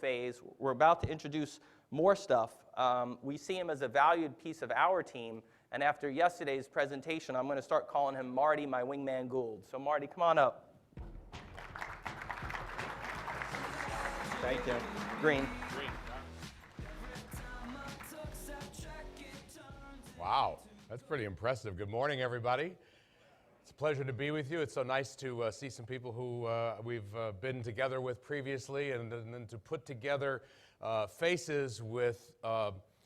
phase. We're about to introduce more stuff. We see him as a valued piece of our team, and after yesterday's presentation, I'm going to start calling him Marty, my wingman Gould. So Marty, come on up. Thank you. Green. Wow, that's pretty impressive. Good morning, everybody. It's a pleasure to be with you. It's so nice to see some people who we've been together with previously, and then to put together faces with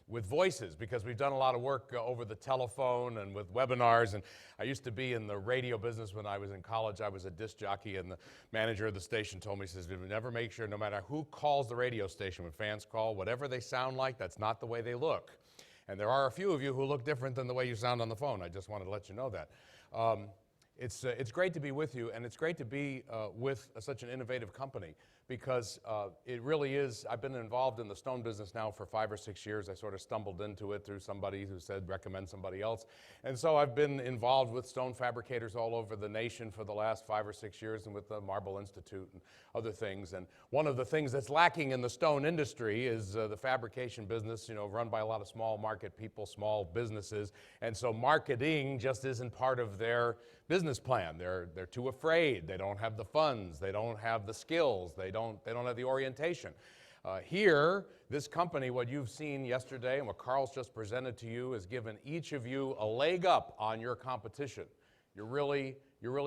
voices, because we've done a lot of work over the telephone and with webinars. And I used to be in the radio business when I was in college. I was a disc jockey, and the manager of the station told me, he says, never make sure, no matter who calls the radio station, when fans call, whatever they sound like, that's not the way they look. And there are a few of you who look different than the way you sound on the phone. I just wanted to let you know that. It's great to be with you, and it's great to be with such an innovative company, because it really is. I've been involved in the stone business now for 5 or 6 years. I sort of stumbled into it through somebody who said recommend somebody else. And so I've been involved with stone fabricators all over the nation for the last 5 or 6 years, and with the Marble Institute and other things. And one of the things that's lacking in the stone industry is the fabrication business, run by a lot of small market people, small businesses. And so marketing just isn't part of their business plan. They're too afraid. They don't have the funds. They don't have the skills. They don't have the orientation. Here, this company, what you've seen yesterday and what Carl's just presented to you, has given each of you a leg up on your competition. You're really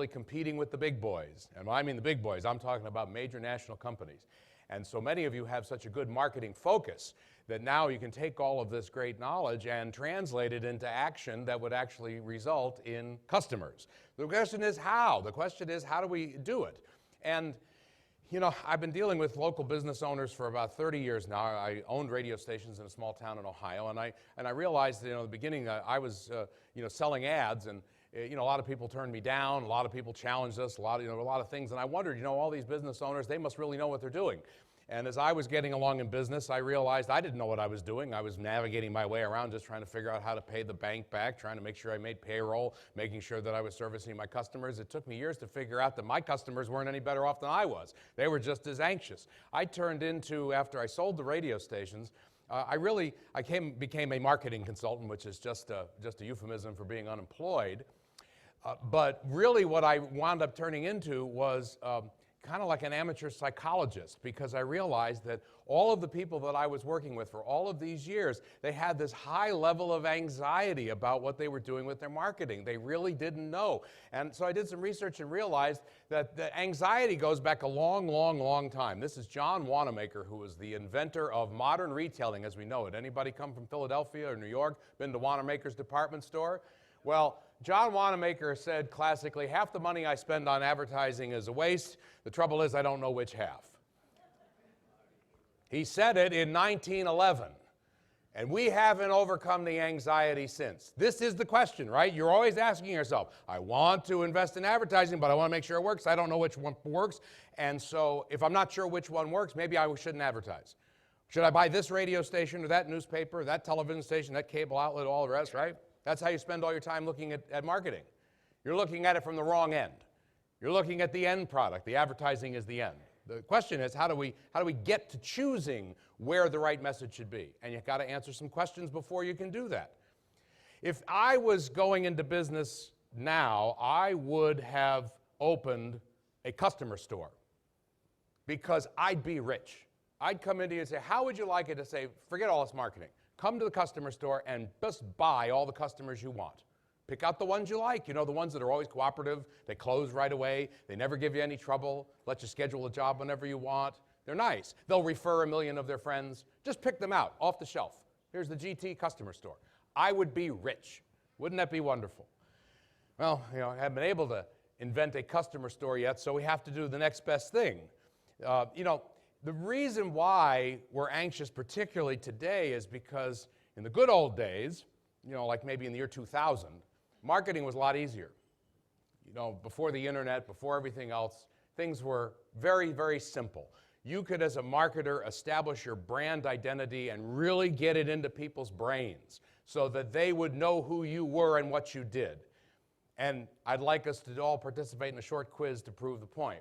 competing with the big boys. And when I mean the big boys, I'm talking about major national companies. And so many of you have such a good marketing focus that now you can take all of this great knowledge and translate it into action that would actually result in customers. The question is how? The question is, how do we do it? And I've been dealing with local business owners for about 30 years now. I owned radio stations in a small town in Ohio, and I realized that, at the beginning I was selling ads, and a lot of people turned me down, a lot of people challenged us, a lot of things, and I wondered, all these business owners, they must really know what they're doing. And as I was getting along in business, I realized I didn't know what I was doing. I was navigating my way around, just trying to figure out how to pay the bank back, trying to make sure I made payroll, making sure that I was servicing my customers. It took me years to figure out that my customers weren't any better off than I was. They were just as anxious. I turned into, after I sold the radio stations, I became a marketing consultant, which is just a euphemism for being unemployed. But really what I wound up turning into was kind of like an amateur psychologist, because I realized that all of the people that I was working with for all of these years, they had this high level of anxiety about what they were doing with their marketing. They really didn't know. And so I did some research and realized that the anxiety goes back a long, long, long time. This is John Wanamaker, who was the inventor of modern retailing as we know it. Anybody come from Philadelphia or New York, been to Wanamaker's department store? Well, John Wanamaker said classically, half the money I spend on advertising is a waste. The trouble is I don't know which half. He said it in 1911, and we haven't overcome the anxiety since. This is the question, right? You're always asking yourself, I want to invest in advertising, but I want to make sure it works. I don't know which one works, and so if I'm not sure which one works, maybe I shouldn't advertise. Should I buy this radio station or that newspaper, that television station, that cable outlet, all the rest, right? That's how you spend all your time looking at marketing. You're looking at it from the wrong end. You're looking at the end product. The advertising is the end. The question is, how do we get to choosing where the right message should be? And you've got to answer some questions before you can do that. If I was going into business now, I would have opened a customer store, because I'd be rich. I'd come into you and say, how would you like it to say, forget all this marketing. Come to the customer store and just buy all the customers you want. Pick out the ones you like, the ones that are always cooperative, they close right away, they never give you any trouble, let you schedule a job whenever you want. They're nice. They'll refer 1 million of their friends. Just pick them out off the shelf. Here's the GT customer store. I would be rich. Wouldn't that be wonderful? Well, I haven't been able to invent a customer store yet, so we have to do the next best thing. The reason why we're anxious, particularly today, is because in the good old days, like maybe in the year 2000, marketing was a lot easier. Before the internet, before everything else, things were very, very simple. You could, as a marketer, establish your brand identity and really get it into people's brains so that they would know who you were and what you did. And I'd like us to all participate in a short quiz to prove the point.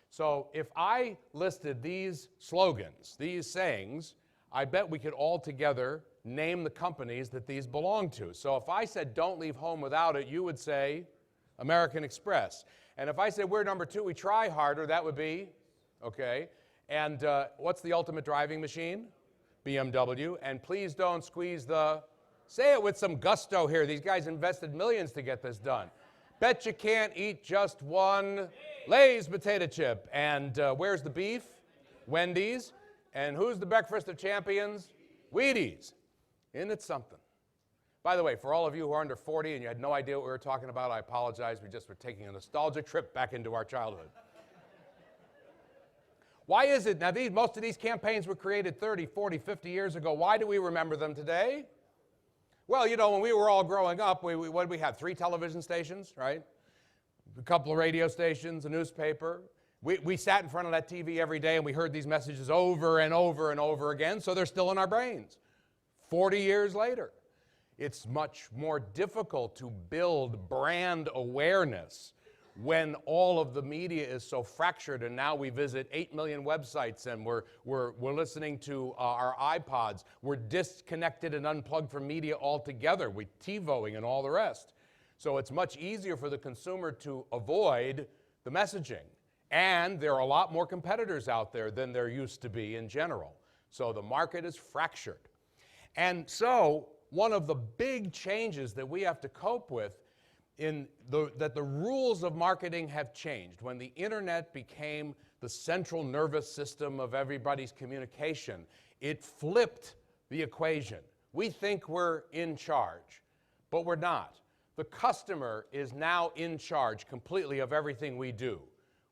So if I listed these slogans, these sayings, I bet we could all together name the companies that these belong to. So if I said, don't leave home without it, you would say American Express. And if I said, we're number 2, we try harder, that would be, okay. And what's the ultimate driving machine? BMW. And please don't squeeze the, say it with some gusto here. These guys invested millions to get this done. Bet you can't eat just one Lay's potato chip. And where's the beef? Wendy's. And who's the breakfast of champions? Wheaties. Isn't it something? By the way, for all of you who are under 40 and you had no idea what we were talking about, I apologize. We just were taking a nostalgic trip back into our childhood. Why is it? Now, most of these campaigns were created 30, 40, 50 years ago. Why do we remember them today? Well, you know, when we were all growing up, what did we have? 3 television stations, right? A couple of radio stations, a newspaper. We sat in front of that TV every day and we heard these messages over and over and over again, so they're still in our brains. 40 years later, it's much more difficult to build brand awareness when all of the media is so fractured, and now we visit 8 million websites and we're listening to our iPods. We're disconnected and unplugged from media altogether with TiVoing and all the rest. So it's much easier for the consumer to avoid the messaging. And there are a lot more competitors out there than there used to be in general. So the market is fractured. And so one of the big changes that we have to cope with that the rules of marketing have changed. When the internet became the central nervous system of everybody's communication, it flipped the equation. We think we're in charge, but we're not. The customer is now in charge completely of everything we do.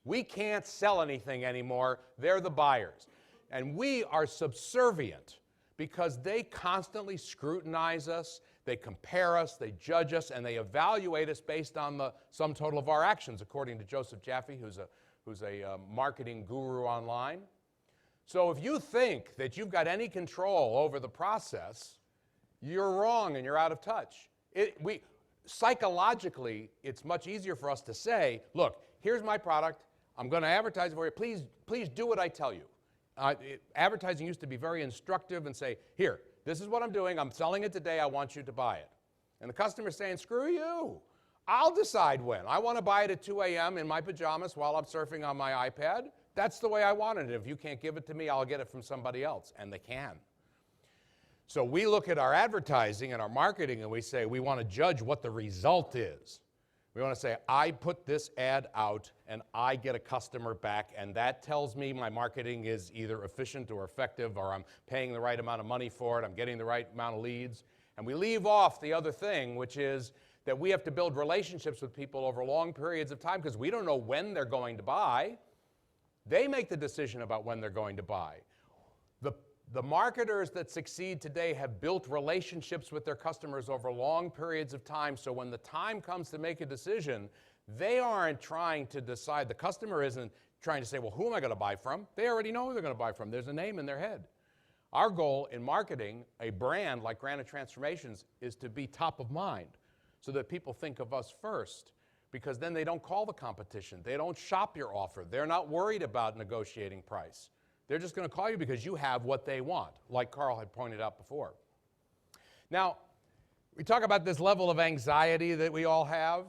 We can't sell anything anymore. They're the buyers. And we are subservient because they constantly scrutinize us, they compare us, they judge us, and they evaluate us based on the sum total of our actions, according to Joseph Jaffe, who's a marketing guru online. So if you think that you've got any control over the process, you're wrong and you're out of touch. Psychologically, it's much easier for us to say, look, here's my product, I'm going to advertise it for you, please do what I tell you. Advertising used to be very instructive and say, here, this is what I'm doing, I'm selling it today, I want you to buy it. And the customer's saying, screw you, I'll decide when. I want to buy it at 2 a.m. in my pajamas while I'm surfing on my iPad. That's the way I want it. If you can't give it to me, I'll get it from somebody else. And they can. So we look at our advertising and our marketing and we say, we want to judge what the result is. We want to say, I put this ad out and I get a customer back, and that tells me my marketing is either efficient or effective, or I'm paying the right amount of money for it, I'm getting the right amount of leads. And we leave off the other thing, which is that we have to build relationships with people over long periods of time because we don't know when they're going to buy. They make the decision about when they're going to buy. The marketers that succeed today have built relationships with their customers over long periods of time, so when the time comes to make a decision, they aren't trying to decide. The customer isn't trying to say, well, who am I going to buy from? They already know who they're going to buy from. There's a name in their head. Our goal in marketing, a brand like Granite Transformations, is to be top of mind so that people think of us first, because then they don't call the competition. They don't shop your offer. They're not worried about negotiating price. They're just going to call you because you have what they want, like Carl had pointed out before. Now, we talk about this level of anxiety that we all have,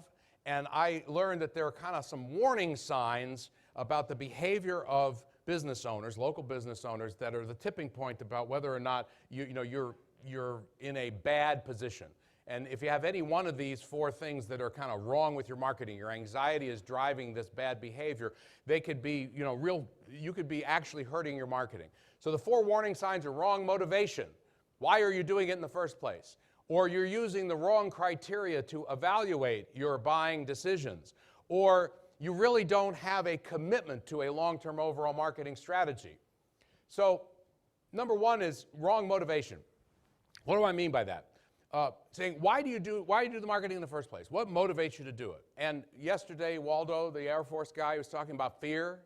and I learned that there are kind of some warning signs about the behavior of business owners, local business owners, that are the tipping point about whether or not you're in a bad position. And if you have any one of these 4 things that are kind of wrong with your marketing, your anxiety is driving this bad behavior, they could be, you could be actually hurting your marketing. So the 4 warning signs are wrong motivation. Why are you doing it in the first place? Or you're using the wrong criteria to evaluate your buying decisions. Or you really don't have a commitment to a long-term overall marketing strategy. So number 1 is wrong motivation. What do I mean by that? Saying, why do you do the marketing in the first place? What motivates you to do it? And yesterday, Waldo, the Air Force guy, was talking about fear,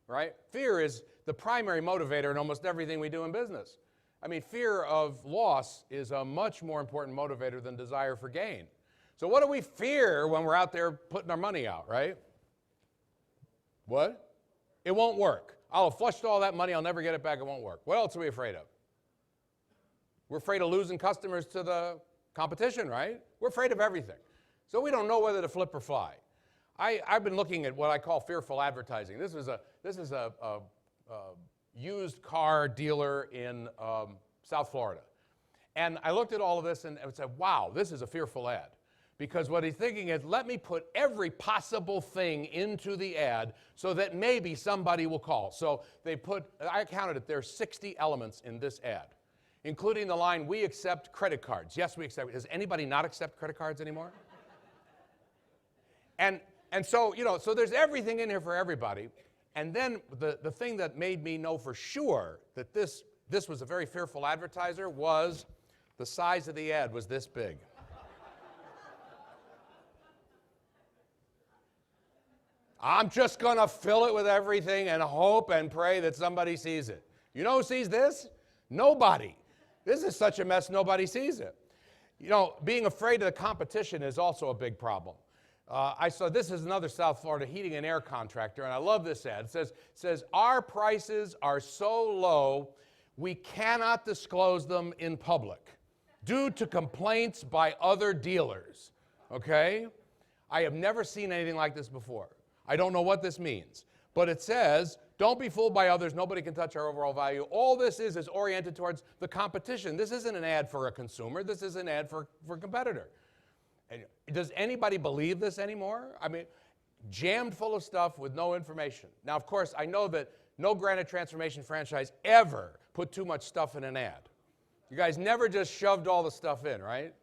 right? Fear is the primary motivator in almost everything we do in business. I mean, fear of loss is a much more important motivator than desire for gain. So what do we fear when we're out there putting our money out, right? What? It won't work. I'll have flushed all that money. I'll never get it back. It won't work. What else are we afraid of? We're afraid of losing customers to the competition, right? We're afraid of everything. So we don't know whether to flip or fly. I've been looking at what I call fearful advertising. This is a used car dealer in South Florida. And I looked at all of this and said, wow, this is a fearful ad. Because what he's thinking is, let me put every possible thing into the ad so that maybe somebody will call. So they put, I counted it, there are 60 elements in this ad, including the line, we accept credit cards. Yes, we accept. Does anybody not accept credit cards anymore? And so, you know, so there's everything in here for everybody. And then the thing that made me know for sure that this was a very fearful advertiser was the size of the ad was this big. I'm just going to fill it with everything and hope and pray that somebody sees it. You know who sees this? Nobody. This is such a mess, nobody sees it. You know, being afraid of the competition is also a big problem. I saw this is another South Florida heating and air contractor, and I love this ad. It says, our prices are so low, we cannot disclose them in public due to complaints by other dealers. Okay? I have never seen anything like this before. I don't know what this means, but it says, don't be fooled by others. Nobody can touch our overall value. All this is oriented towards the competition. This isn't an ad for a consumer. This is an ad for a competitor. And does anybody believe this anymore? I mean, jammed full of stuff with no information. Now, of course, I know that no Granite transformation franchise ever put too much stuff in an ad. You guys never just shoved all the stuff in, right?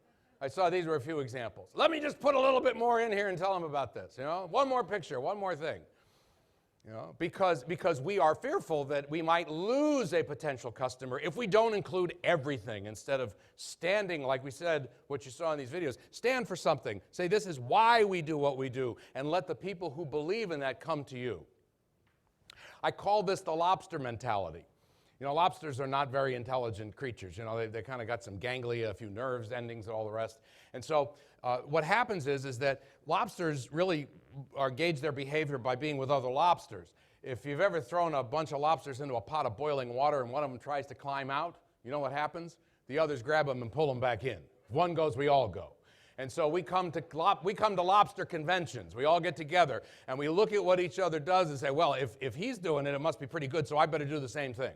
I saw these were a few examples. Let me just put a little bit more in here and tell them about this, you know? One more picture, one more thing. You know, because we are fearful that we might lose a potential customer if we don't include everything instead of standing, like we said, what you saw in these videos. Stand for something. Say this is why we do what we do, and let the people who believe in that come to you. I call this the lobster mentality. You know, lobsters are not very intelligent creatures. You know, they kind of got some ganglia, a few nerves, endings, and all the rest. And so what happens is that lobsters really gauge their behavior by being with other lobsters. If you've ever thrown a bunch of lobsters into a pot of boiling water and one of them tries to climb out, you know what happens? The others grab them and pull them back in. If one goes, we all go. And so we come to lobster conventions. We all get together and we look at what each other does and say, well, if he's doing it, it must be pretty good, so I better do the same thing.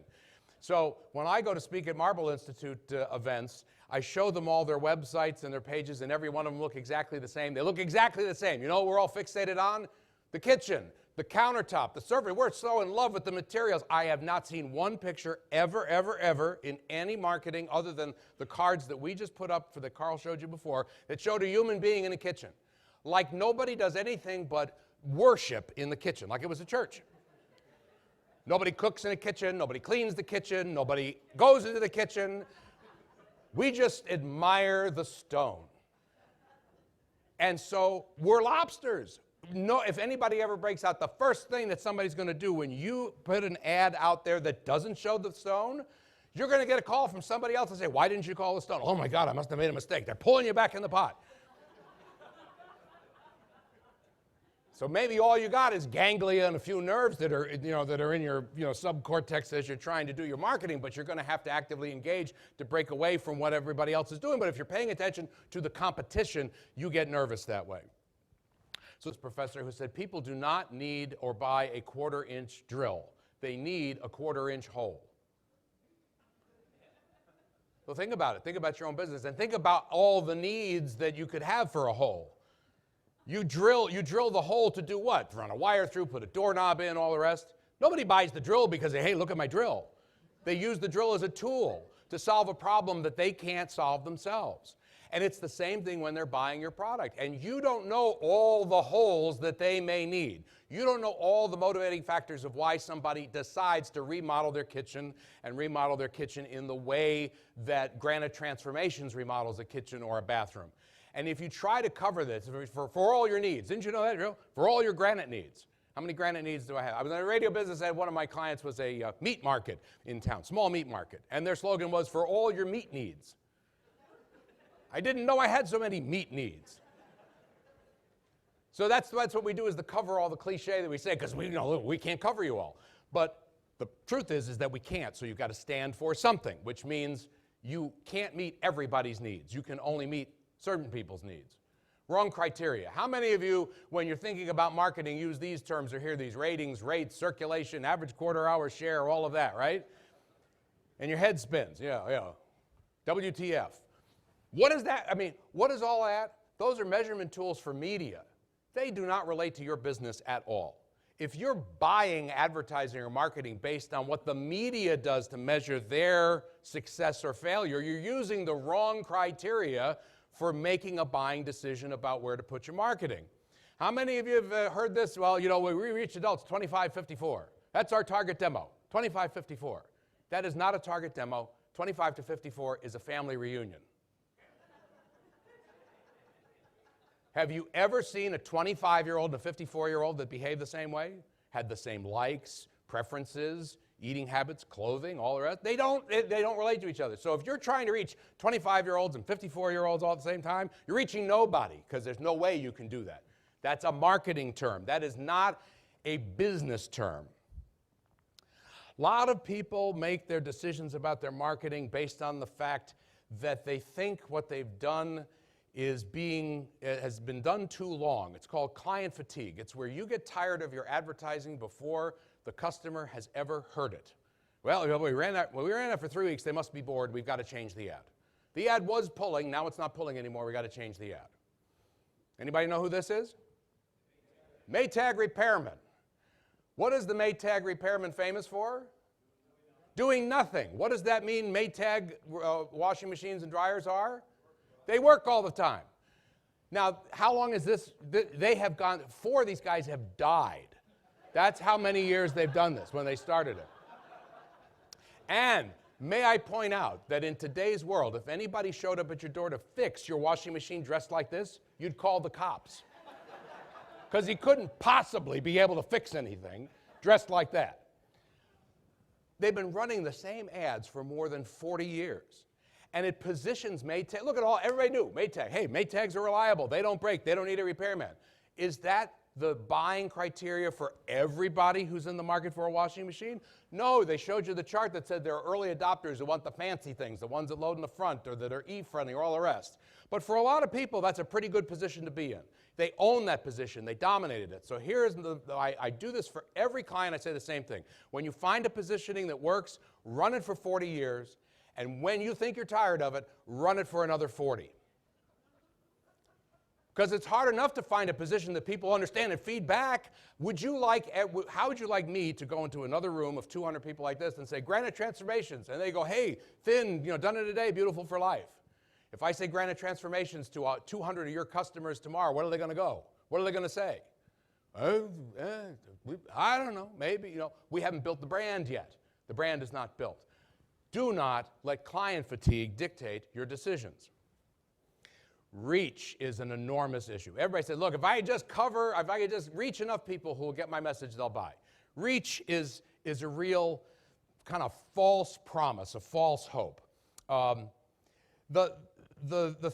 So when I go to speak at Marble Institute events, I show them all their websites and their pages, and every one of them look exactly the same. They look exactly the same. You know what we're all fixated on? The kitchen, the countertop, the surface. We're so in love with the materials. I have not seen one picture ever in any marketing other than the cards that we just put up that Carl showed you before that showed a human being in a kitchen. Like nobody does anything but worship in the kitchen, like it was a church. Nobody cooks in a kitchen, nobody cleans the kitchen, nobody goes into the kitchen. We just admire the stone. And so we're lobsters. No, if anybody ever breaks out, the first thing that somebody's going to do when you put an ad out there that doesn't show the stone, you're going to get a call from somebody else and say, why didn't you call the stone? Oh my God, I must have made a mistake. They're pulling you back in the pot. So maybe all you got is ganglia and a few nerves that are in your subcortex as you're trying to do your marketing, but you're going to have to actively engage to break away from what everybody else is doing. But if you're paying attention to the competition, you get nervous that way. So this professor who said people do not need or buy a 1/4-inch drill. They need a 1/4-inch hole. So think about it. Think about your own business and think about all the needs that you could have for a hole. You drill the hole to do what? To run a wire through, put a doorknob in, all the rest. Nobody buys the drill because they, hey, look at my drill. They use the drill as a tool to solve a problem that they can't solve themselves. And it's the same thing when they're buying your product. And you don't know all the holes that they may need. You don't know all the motivating factors of why somebody decides to remodel their kitchen and remodel their kitchen in the way that Granite Transformations remodels a kitchen or a bathroom. And if you try to cover this for all your needs, didn't you know that, Joe? For all your Granite needs. How many Granite needs do I have? I was in a radio business, and one of my clients was a meat market in town, small meat market. And their slogan was, for all your meat needs. I didn't know I had so many meat needs. So that's what we do, is to cover all the cliche that we say, because we can't cover you all. But the truth is that we can't, so you've got to stand for something, which means you can't meet everybody's needs. You can only meet certain people's needs. Wrong criteria. How many of you, when you're thinking about marketing, use these terms or hear these: ratings, rates, circulation, average quarter-hour share, all of that, right? And your head spins. Yeah. WTF. What is that? I mean, what is all that? Those are measurement tools for media. They do not relate to your business at all. If you're buying advertising or marketing based on what the media does to measure their success or failure, you're using the wrong criteria for making a buying decision about where to put your marketing. How many of you have heard this? Well, when we reach adults, 25-54. That's our target demo, 25-54. That is not a target demo. 25 to 54 is a family reunion. Have you ever seen a 25-year-old and a 54-year-old that behave the same way? Had the same likes, preferences, eating habits, clothing, all the rest? They don't relate to each other. So if you're trying to reach 25-year-olds and 54-year-olds all at the same time, you're reaching nobody, because there's no way you can do that. That's a marketing term. That is not a business term. A lot of people make their decisions about their marketing based on the fact that they think what they've done has been done too long. It's called client fatigue. It's where you get tired of your advertising before the customer has ever heard it. Well, we ran that for 3 weeks. They must be bored. We've got to change the ad. The ad was pulling. Now it's not pulling anymore. We've got to change the ad. Anybody know who this is? Maytag Repairman. What is the Maytag Repairman famous for? Doing nothing. What does that mean Maytag washing machines and dryers are? They work all the time. Now, how long is this? They have gone, 4 of these guys have died. That's how many years they've done this when they started it. And may I point out that in today's world, if anybody showed up at your door to fix your washing machine dressed like this, you'd call the cops. Because he couldn't possibly be able to fix anything dressed like that. They've been running the same ads for more than 40 years. And it positions Maytag. Look at everybody knew Maytag. Hey, Maytags are reliable. They don't break. They don't need a repairman. Is that the buying criteria for everybody who's in the market for a washing machine? No, they showed you the chart that said there are early adopters who want the fancy things, the ones that load in the front or that are e-friendly or all the rest. But for a lot of people, that's a pretty good position to be in. They own that position. They dominated it. So here's I do this for every client. I say the same thing. When you find a positioning that works, run it for 40 years. And when you think you're tired of it, run it for another 40. Because it's hard enough to find a position that people understand and feedback. How would you like me to go into another room of 200 people like this and say, Granite Transformations? And they go, hey, thin, done in a day, beautiful for life. If I say Granite Transformations to 200 of your customers tomorrow, what are they going to go? What are they going to say? I don't know, maybe, we haven't built the brand yet. The brand is not built. Do not let client fatigue dictate your decisions. Reach is an enormous issue. Everybody says, look, if I could just reach enough people who will get my message, they'll buy. Reach is a real kind of false promise, a false hope. The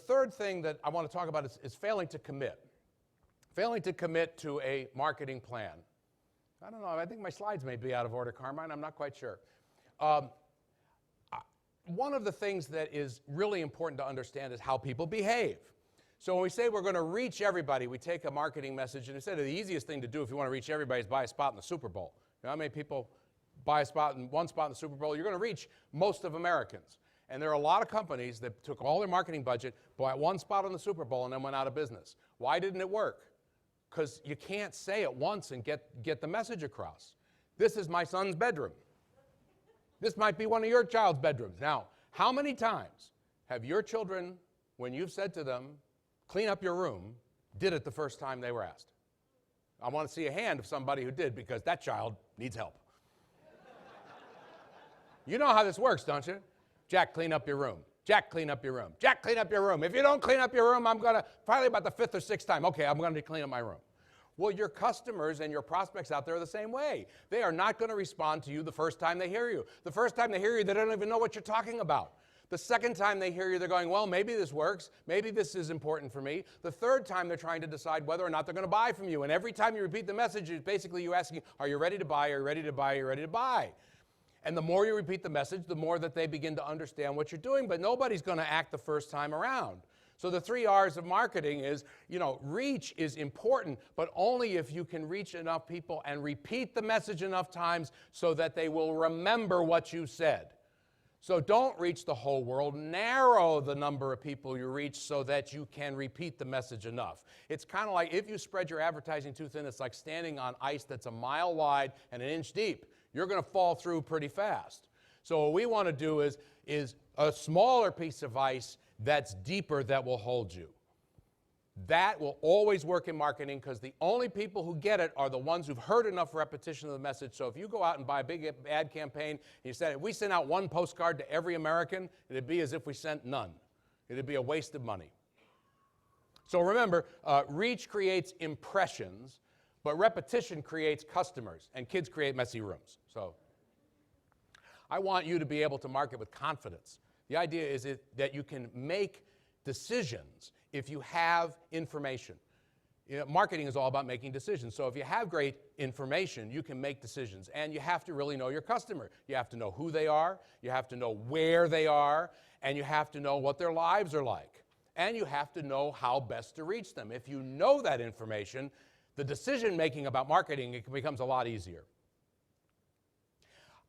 third thing that I want to talk about is failing to commit. Failing to commit to a marketing plan. I don't know, I think my slides may be out of order, Carmine, I'm not quite sure. One of the things that is really important to understand is how people behave. So when we say we're going to reach everybody, we take a marketing message, and instead of the easiest thing to do if you want to reach everybody is buy a spot in the Super Bowl. How many people buy one spot in the Super Bowl? You're going to reach most of Americans. And there are a lot of companies that took all their marketing budget, bought one spot on the Super Bowl, and then went out of business. Why didn't it work? Because you can't say it once and get the message across. This is my son's bedroom. This might be one of your child's bedrooms. Now, how many times have your children, when you've said to them, clean up your room, did it the first time they were asked? I want to see a hand of somebody who did, because that child needs help. You know how this works, don't you? Jack, clean up your room. Jack, clean up your room. Jack, clean up your room. If you don't clean up your room, finally about the 5th or 6th time, okay, I'm going to clean up my room. Well, your customers and your prospects out there are the same way. They are not going to respond to you the first time they hear you. The first time they hear you, they don't even know what you're talking about. The second time they hear you, they're going, well, maybe this works. Maybe this is important for me. The third time, they're trying to decide whether or not they're going to buy from you. And every time you repeat the message, it's basically you asking, are you ready to buy? Are you ready to buy? Are you ready to buy? And the more you repeat the message, the more that they begin to understand what you're doing. But nobody's going to act the first time around. So the 3 R's of marketing is, reach is important, but only if you can reach enough people and repeat the message enough times so that they will remember what you said. So don't reach the whole world. Narrow the number of people you reach so that you can repeat the message enough. It's kind of like if you spread your advertising too thin, it's like standing on ice that's a mile wide and an inch deep. You're going to fall through pretty fast. So what we want to do is a smaller piece of ice that's deeper that will hold you. That will always work in marketing because the only people who get it are the ones who've heard enough repetition of the message. So if you go out and buy a big ad campaign, and you said, if we sent out one postcard to every American, it'd be as if we sent none. It'd be a waste of money. So remember, reach creates impressions, but repetition creates customers, and kids create messy rooms. So I want you to be able to market with confidence. The idea is that you can make decisions if you have information. Marketing is all about making decisions. So if you have great information, you can make decisions. And you have to really know your customer. You have to know who they are, you have to know where they are, and you have to know what their lives are like. And you have to know how best to reach them. If you know that information, the decision-making about marketing, it becomes a lot easier.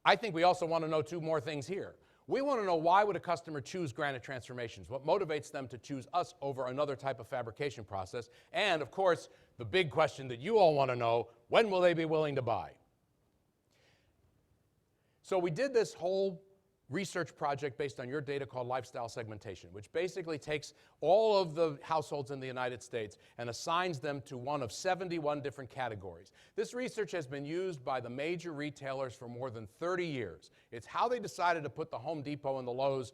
I think we also want to know 2 more things here. We want to know, why would a customer choose Granite Transformations? What motivates them to choose us over another type of fabrication process? And, of course, the big question that you all want to know, when will they be willing to buy? So we did this whole research project based on your data called lifestyle segmentation, which basically takes all of the households in the United States and assigns them to one of 71 different categories. This research has been used by the major retailers for more than 30 years. It's how they decided to put the Home Depot and the Lowe's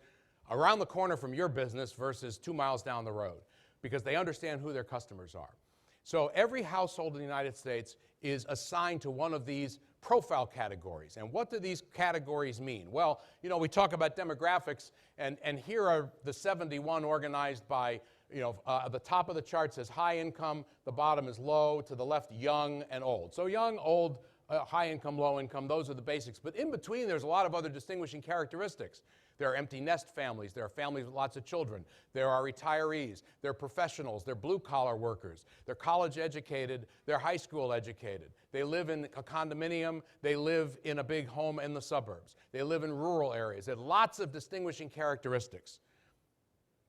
around the corner from your business versus 2 miles down the road, because they understand who their customers are. So every household in the United States is assigned to one of these profile categories. And what do these categories mean? Well, we talk about demographics, and here are the 71 organized by, the top of the chart says high income, the bottom is low, to the left young and old. So young, old, high income, low income, those are the basics. But in between, there's a lot of other distinguishing characteristics. There are empty nest families. There are families with lots of children. There are retirees. There are professionals. There are blue-collar workers. They're college educated. They're high school educated. They live in a condominium. They live in a big home in the suburbs. They live in rural areas. There are lots of distinguishing characteristics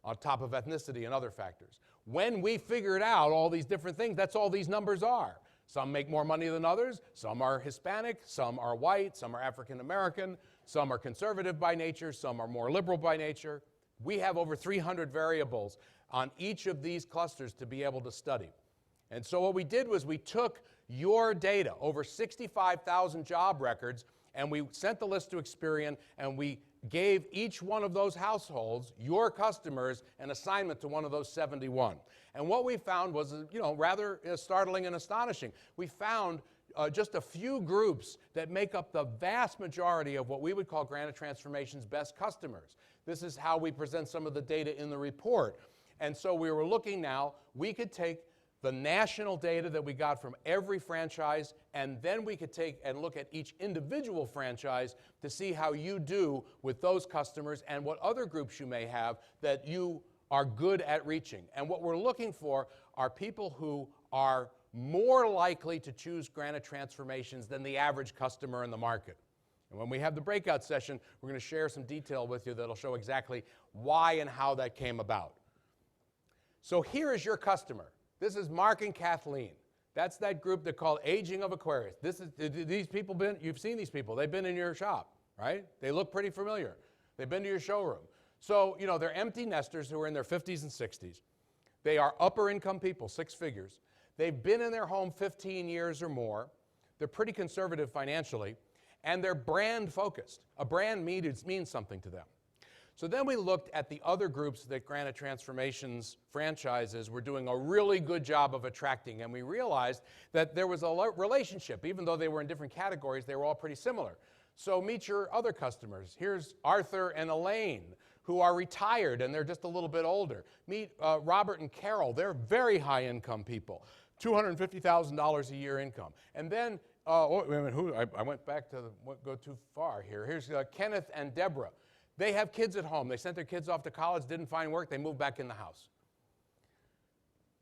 on top of ethnicity and other factors. When we figured out all these different things, that's all these numbers are. Some make more money than others. Some are Hispanic. Some are white. Some are African American. Some are conservative by nature. Some are more liberal by nature. We have over 300 variables on each of these clusters to be able to study. And so what we did was we took your data, over 65,000 job records, and we sent the list to Experian, and we gave each one of those households, your customers, an assignment to one of those 71. And what we found was, rather startling and astonishing. We found just a few groups that make up the vast majority of what we would call Granite Transformation's best customers. This is how we present some of the data in the report. And so we were looking now, we could take the national data that we got from every franchise, and then we could take and look at each individual franchise to see how you do with those customers and what other groups you may have that you are good at reaching. And what we're looking for are people who are more likely to choose Granite Transformations than the average customer in the market. And when we have the breakout session, we're going to share some detail with you that'll show exactly why and how that came about. So here is your customer. This is Mark and Kathleen. That's that group they call Aging of Aquarius. These people you've seen these people. They've been in your shop, right? They look pretty familiar. They've been to your showroom. So, they're empty nesters who are in their 50s and 60s. They are upper income people, 6 figures. They've been in their home 15 years or more. They're pretty conservative financially, and they're brand focused. A brand means something to them. So then we looked at the other groups that Granite Transformations franchises were doing a really good job of attracting, and we realized that there was a relationship. Even though they were in different categories, they were all pretty similar. So meet your other customers. Here's Arthur and Elaine, who are retired and they're just a little bit older. Meet Robert and Carol. They're very high income people, $250,000 a year income. And then, wait a minute, I went back to, go too far here. Here's Kenneth and Deborah. They have kids at home. They sent their kids off to college, didn't find work, they moved back in the house.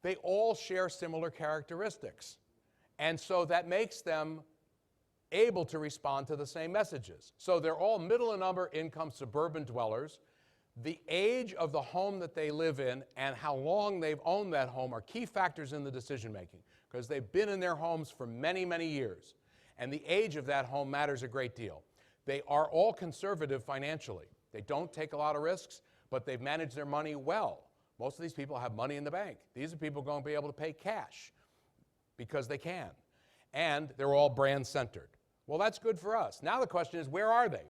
They all share similar characteristics. And so that makes them able to respond to the same messages. So they're all middle and upper income suburban dwellers. The age of the home that they live in and how long they've owned that home are key factors in the decision making, because they've been in their homes for many, many years. And the age of that home matters a great deal. They are all conservative financially. They don't take a lot of risks, but they've managed their money well. Most of these people have money in the bank. These are people going to be able to pay cash because they can. And they're all brand centered. Well, that's good for us. Now the question is, where are they?